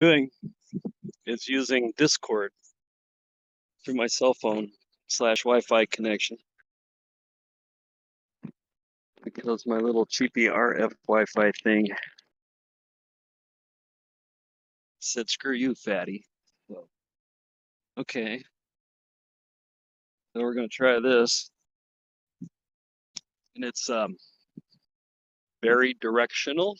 Doing is using Discord through my cell phone / Wi-Fi connection because my little cheapy RF Wi-Fi thing said, "Screw you, fatty." So, okay, so we're gonna try this, and it's very directional.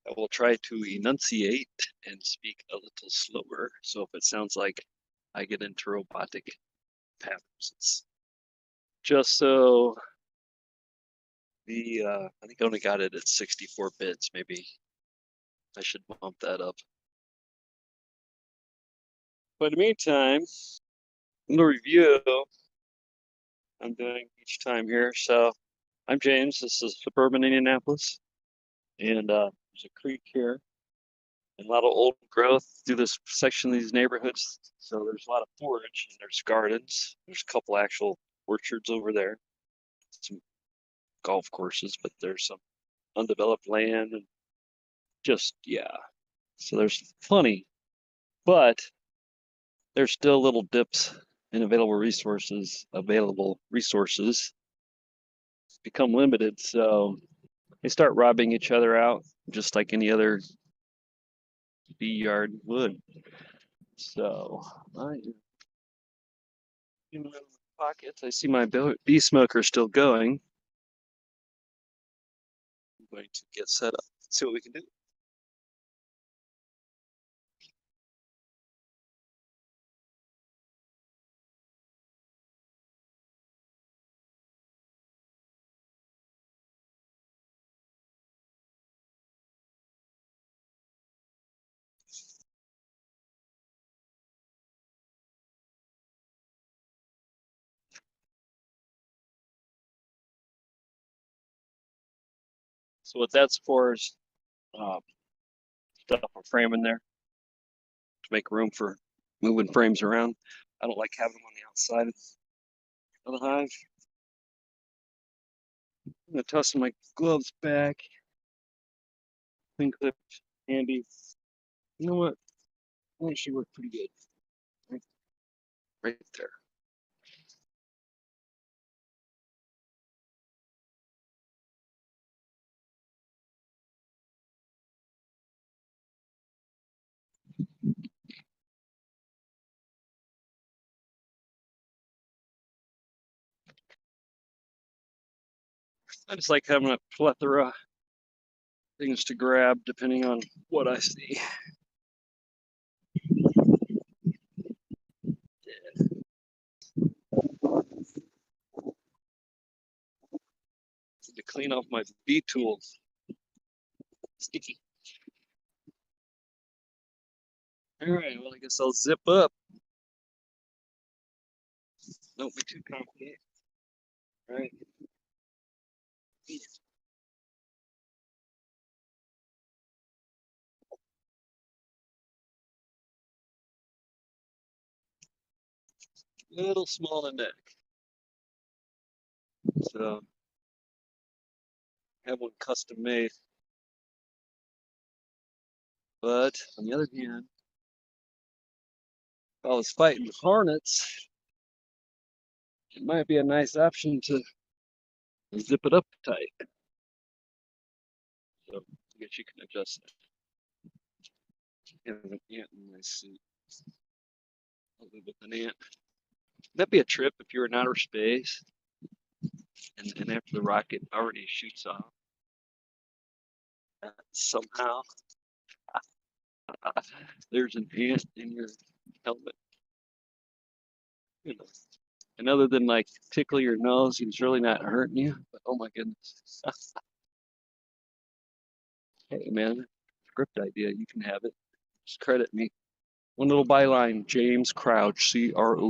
I will try to enunciate and speak a little slower. So if it sounds like I get into robotic patterns, it's just so I think I only got it at 64 bits. Maybe I should bump that up. But in the meantime, a little review I'm doing each time here. So I'm James. This is suburban Indianapolis, and there's a creek here and a lot of old growth through this section of these neighborhoods. So there's a lot of forage and there's gardens. There's a couple actual orchards over there, some golf courses, but there's some undeveloped land and just, yeah. So there's plenty, but there's still little dips in available resources become limited. So they start robbing each other out just like any other bee yard would. So I in my pockets, I see my bee smoker still going. I'm going to get set up, see what we can do. So what that's for is uh, stuff a frame in there to make room for moving frames around. I don't like having them on the outside of the hive. I'm gonna toss my gloves back. Clean clip, handy. You know what? That actually worked pretty good. Right, right there. I just like having a plethora of things to grab depending on what I see. To clean off my bee tools. Sticky. All right, well, I guess I'll zip up. Don't be too complicated. All right. Little small in the neck. So I have one custom made. But on the other hand, if I was fighting hornets, it might be a nice option to zip it up tight. So I guess you can adjust that. I have an ant in my suit. I'll live with an ant. That'd be a trip if you were in outer space and after the rocket already shoots off, somehow there's an ant in your helmet. You know. And other than like tickle your nose, he's really not hurting you. But oh my goodness. Hey man, script idea, you can have it. Just credit me. One little byline, James Crouch, Crouch.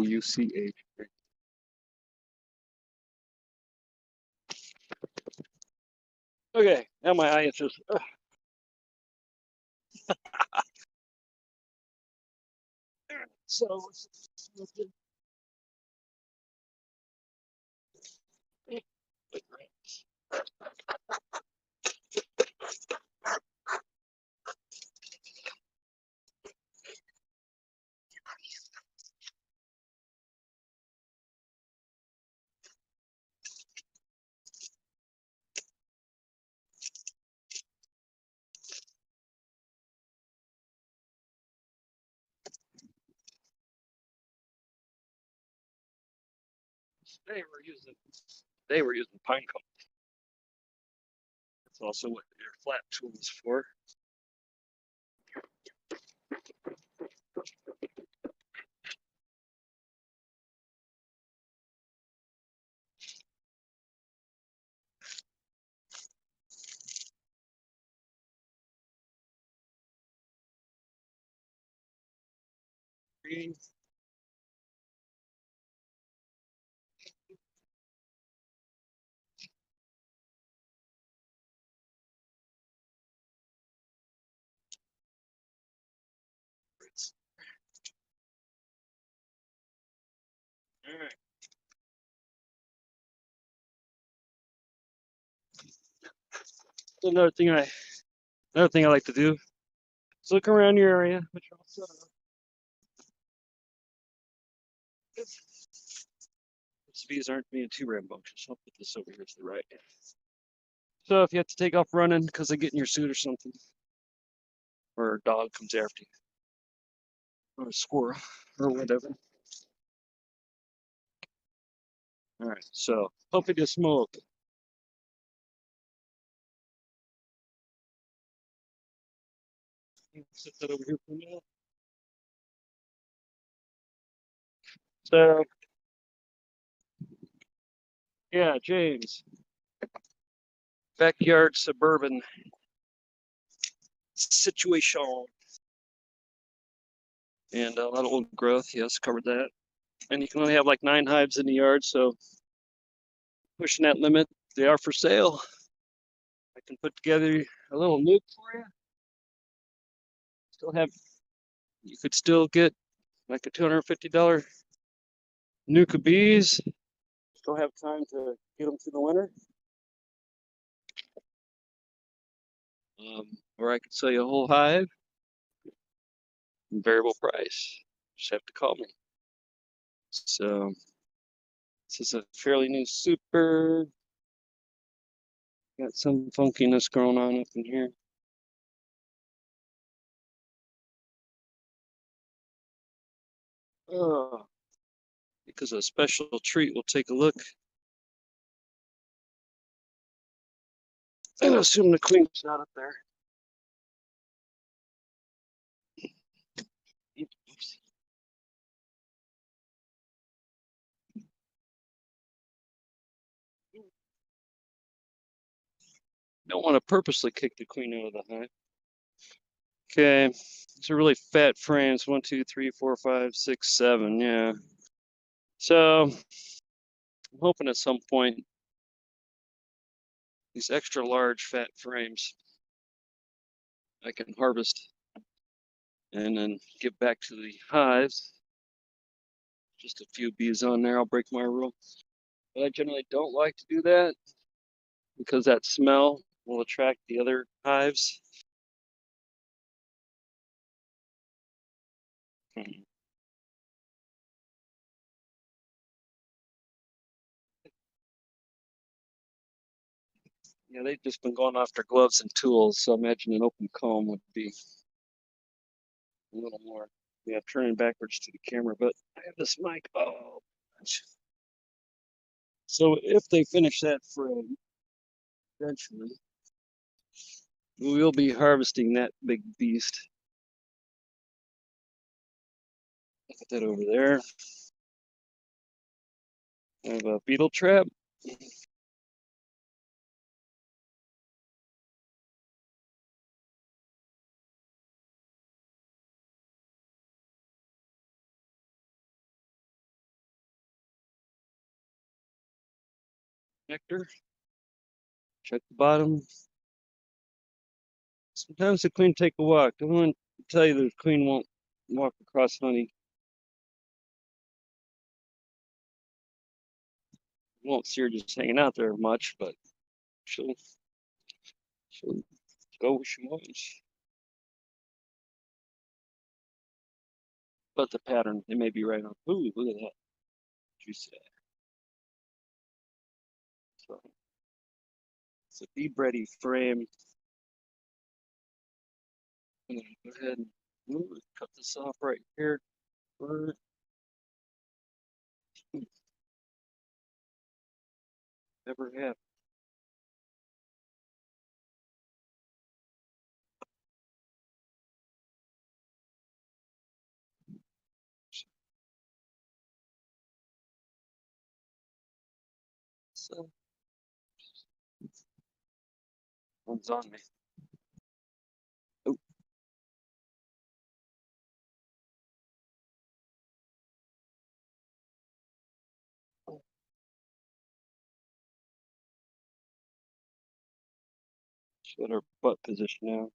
Okay, now my eye is just so Today we're using pine cone. That's also what your flat tool is for. Green. All right. So another thing I like to do is look around your area, which are all set up. These bees aren't being too rambunctious. I'll put this over here to the right. So if you have to take off running because they get in your suit or something, or a dog comes after you, or a squirrel, or whatever. All right, so puppy to smoke. Set that over here for a minute. So yeah, James, backyard suburban situation, and a lot of old growth. Yes, covered that. And you can only have like 9 hives in the yard, so pushing that limit. They are for sale. I can put together a little nuke for you. Still have, you could still get like a $250 nuke of bees. Still have time to get them through the winter. Or I could sell you a whole hive, variable price. Just have to call me. So this is a fairly new super. Got some funkiness going on up in here. Oh, because of a special treat, we'll take a look. I assume the queen's not up there. Oops. Don't want to purposely kick the queen out of the hive. Okay, these are really fat frames. 1, 2, 3, 4, 5, 6, 7. Yeah. So I'm hoping at some point these extra large fat frames I can harvest and then give back to the hives. Just a few bees on there. I'll break my rule. But I generally don't like to do that because that smell will attract the other hives. Yeah, they've just been going after gloves and tools, so imagine an open comb would be a little more. Yeah, turning backwards to the camera, but I have this mic. Oh, gosh. So if they finish that frame, eventually, we will be harvesting that big beast. Put that over there. I have a beetle trap. Nectar. Check the bottom. Sometimes the queen take a walk. I want to tell you the queen won't walk across honey. You won't see her just hanging out there much, but she'll go where she wants. But the pattern, it may be right on. Ooh, look at that. What you say? So it's a bee ready frame. I'm gonna go ahead and cut this off right here. ever happened. So, one's on me. Oh, got her butt position now.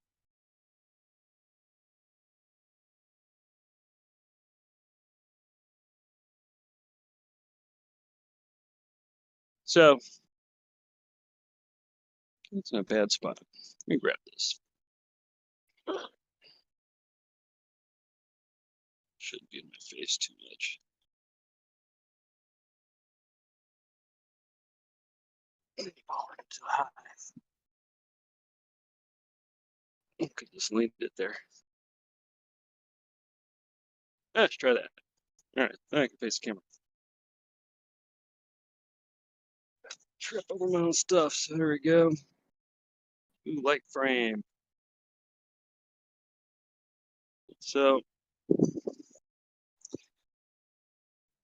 So, it's not a bad spot. Let me grab this. Shouldn't be in my face too much. Power into the hive. Could just leave it there. Let's try that. All right, then I can face the camera. Trip over my own stuff. So there we go. Ooh, light frame. So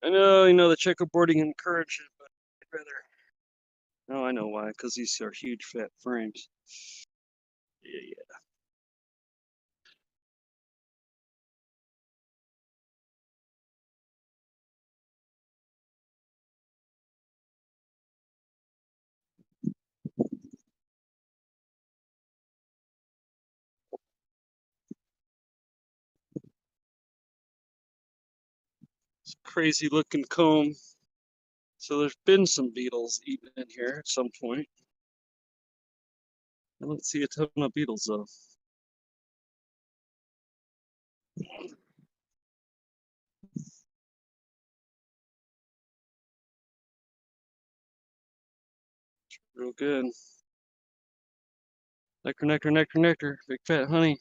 I know, the checkerboarding encouraged it, but I'd rather. Oh, I know why. Because these are huge fat frames. Yeah, yeah. It's a crazy looking comb. So there's been some beetles eaten in here at some point. I don't see a ton of beetles though. Real good. Nectar, nectar, nectar, nectar. Big fat honey.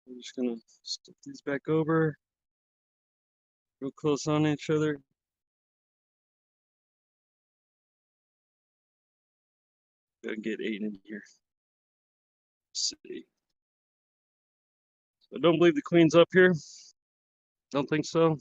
I'm just gonna stick these back over, real close on each other. Gotta get 8 in here. Let's see. I don't believe the queen's up here. Don't think so.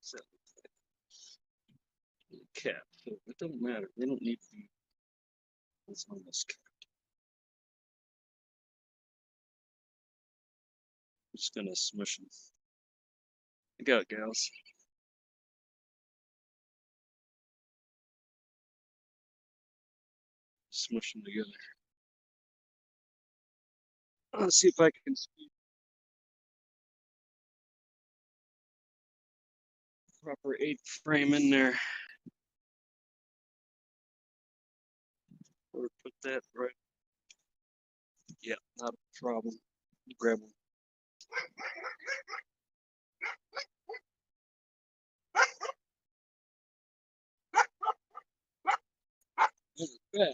So, cap. So it doesn't matter. They don't need to be. It's on this cap. I'm just gonna smush them. I got it, gals. Smush them together. Let's see if I can speed proper 8 frame in there. Or put that right. Yeah, not a problem. Grab one. Back.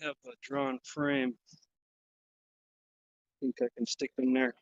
Have a drawn frame. I think I can stick them there.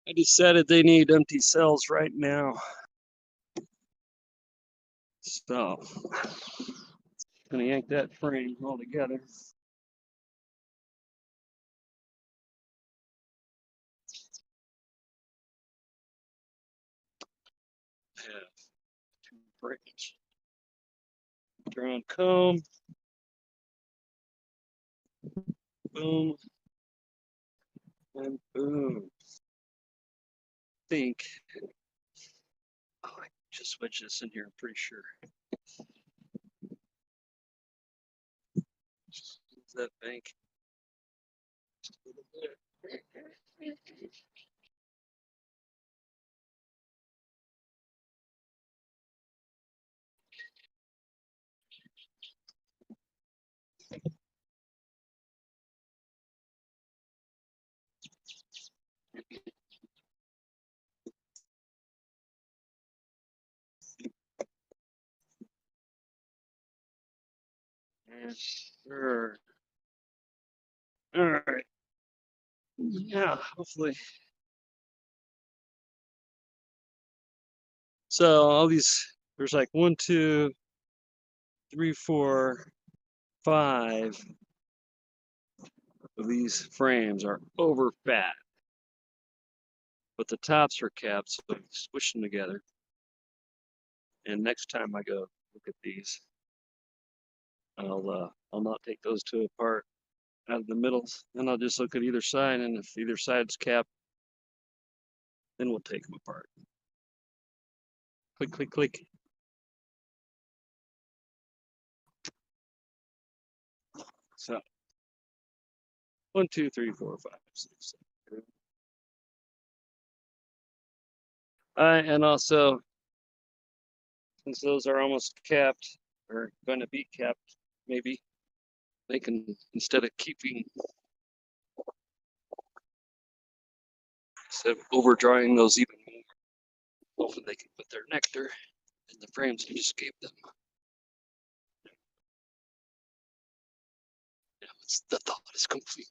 I decided they need empty cells right now. So, gonna yank that frame all together. Have 2 frames. Drawn comb. Boom. And boom. Think. Oh, I just switch this in here, I'm pretty sure. Use that bank. Just a little bit. Yes, sure. All right. Yeah, hopefully. So all these, there's like 1, 2, 3, 4, 5 of these frames are over fat, but the tops are capped, so I squish them together. And next time I go look at these, I'll not take those two apart out of the middles, and I'll just look at either side, and if either side's capped, then we'll take them apart. Click, click, click. So 1, 2, 3, 4, 5, 6, 7. And also, since those are almost capped, or going to be capped, maybe they can, instead of overdrying those even more, hopefully they can put their nectar in the frames and just gave them. Yeah, the thought is complete.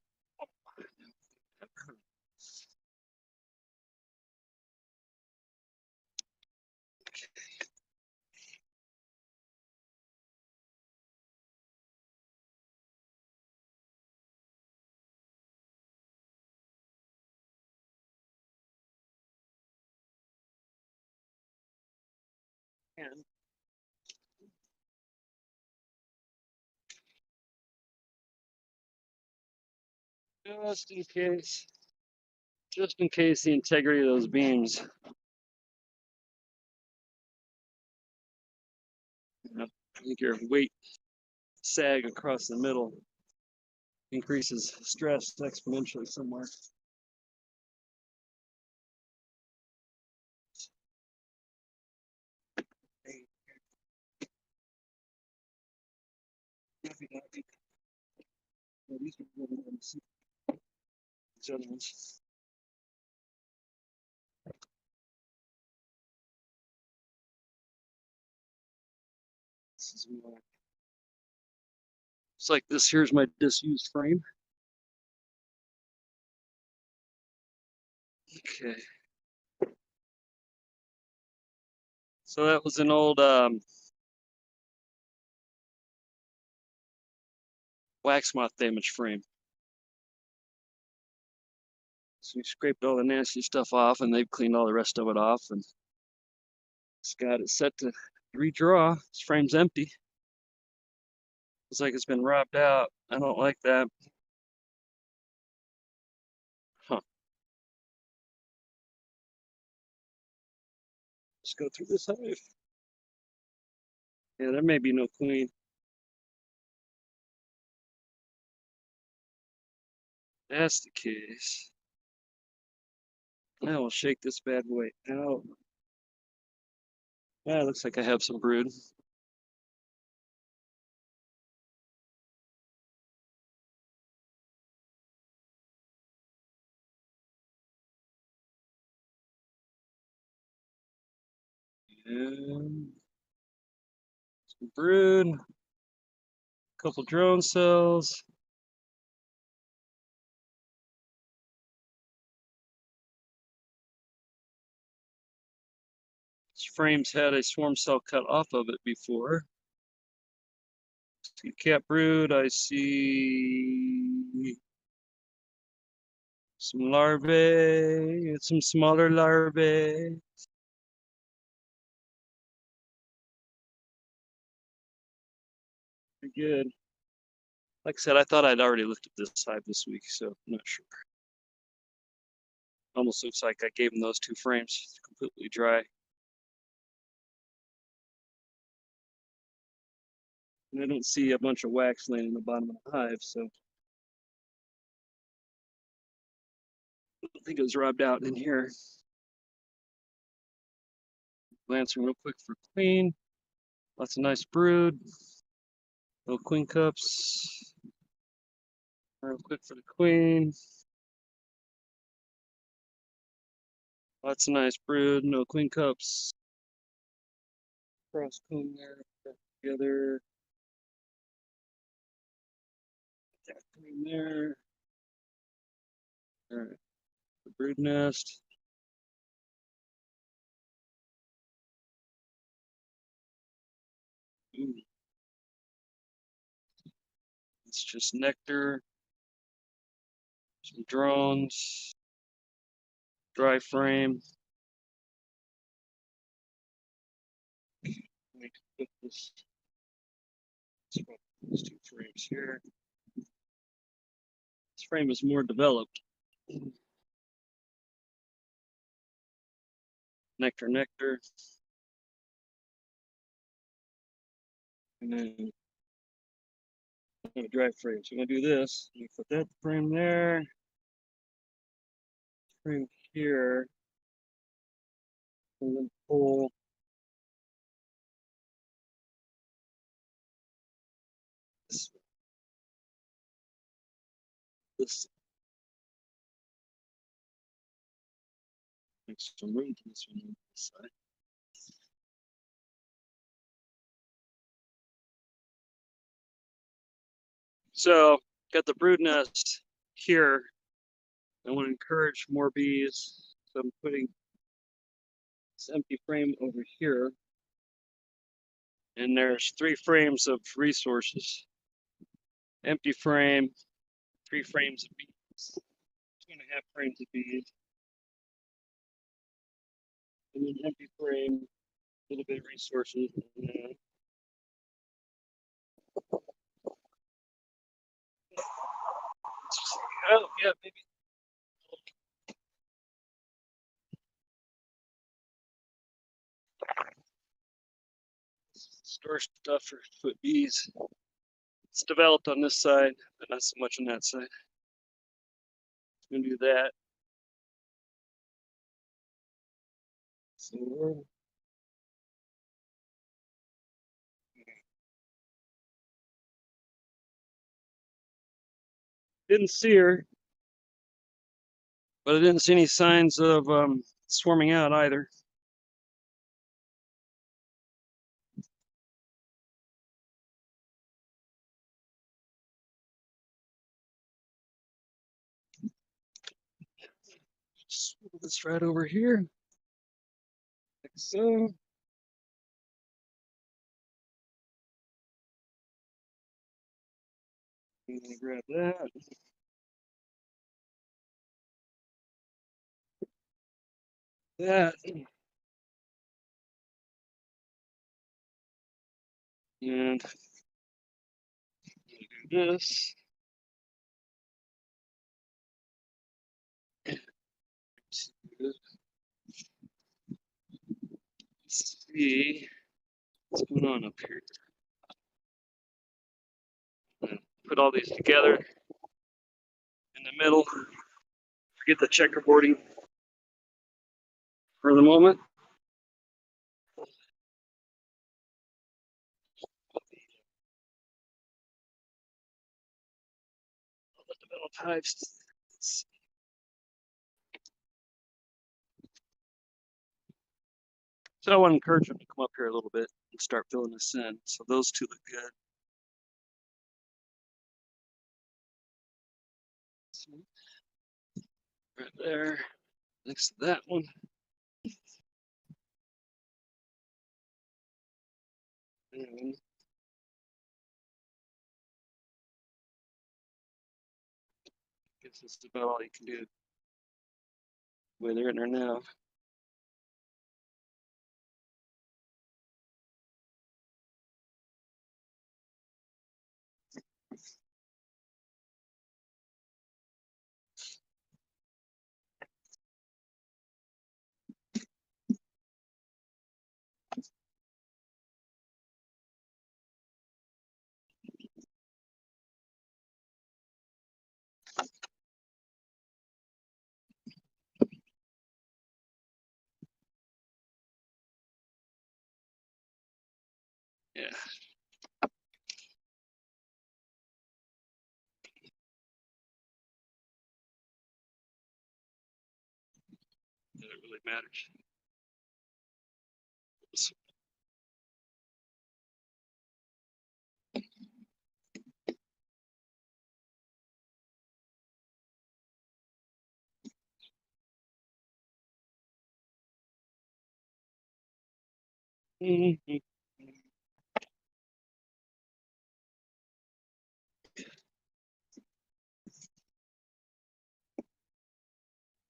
And just in case the integrity of those beams, make your weight sag across the middle, increases stress exponentially somewhere. These other ones. It's like this here's my disused frame. Okay. So that was an old wax moth damage frame. So we scraped all the nasty stuff off, and they've cleaned all the rest of it off, and it's got it set to redraw. This frame's empty. It's like it's been robbed out. I don't like that. Huh. Let's go through this hive. Yeah, there may be no queen. That's the case. Now we'll shake this bad boy out. Yeah, it looks like I have some brood. And some brood. A couple drone cells. This frame's had a swarm cell cut off of it before. See cat brood, I see some larvae, some smaller larvae. Pretty good. Like I said, I thought I'd already looked at this hive this week, so I'm not sure. Almost looks like I gave them those 2 frames. It's completely dry. And I don't see a bunch of wax laying in the bottom of the hive, so I don't think it was rubbed out in here. Glancing real quick for queen. Lots of nice brood. No queen cups. Real quick for the queen. Lots of nice brood. No queen cups. Cross comb there. Together. That queen there. All right. The brood nest. Ooh. It's just nectar. Some drones. Dry frame. Let me put this. These 2 frames here. This frame is more developed. Nectar, nectar. And then I'm going to dry frame. So I'm going to do this. I'm going to put that frame there. Frame here. And then pull this. Make some room for this one on this side. So got the brood nest here. I want to encourage more bees. So I'm putting this empty frame over here. And there's 3 frames of resources. Empty frame, 3 frames of bees, 2.5 frames of bees. And then empty frame, a little bit of resources. Oh, yeah, maybe. Store stuff for foot bees. It's developed on this side, but not so much on that side. I'm gonna do that. So didn't see her, but I didn't see any signs of swarming out either. Just move this right over here, like so. I'm gonna grab that. That. And do this. Let's see what's going on up here. Put all these together in the middle. Forget the checkerboarding for the moment. Develop hives. So I want to encourage them to come up here a little bit and start filling this in. So those 2 look good. Right there, next to that one. And I guess that's about all you can do. Where they're in there now. Yeah. That it really matters.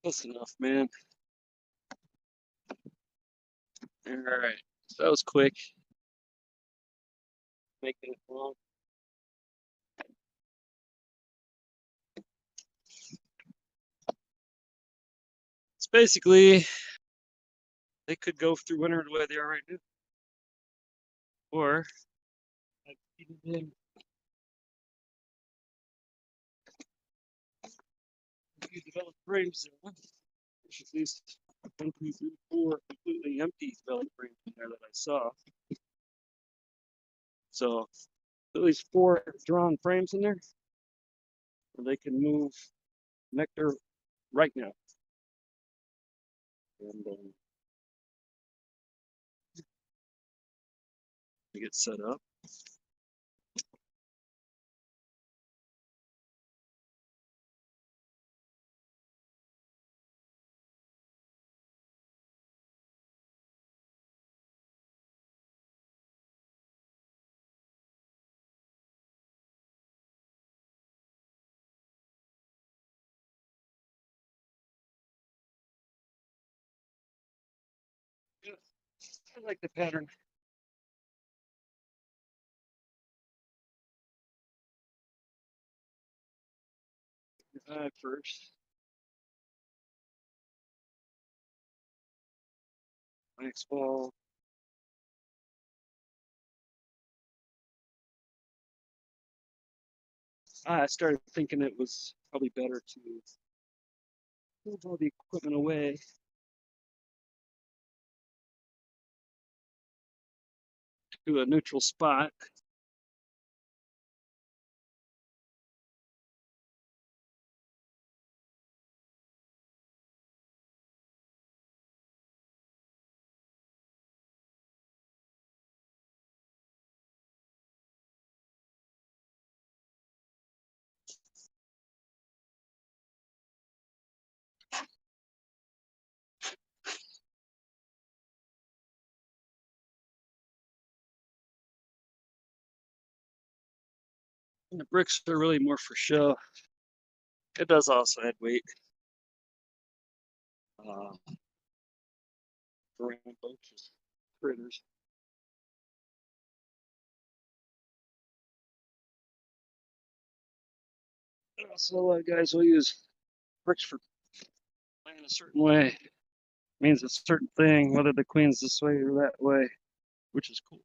That's enough, man. All right. So that was quick. Making it long. It's basically they could go through winter the way they are right now, or I've seen them you develop frames in them. There's at least 1, 2, 3, 4 completely empty developed frames in there that I saw. So at least 4 drawn frames in there, where they can move nectar right now. And get set up. Yeah, I like the pattern. First, next ball. I started thinking it was probably better to move all the equipment away to a neutral spot. And the bricks are really more for show. It does also add weight. For rambunctious critters. So a lot of guys will use bricks for playing a certain way. It means a certain thing, whether the queen's this way or that way, which is cool.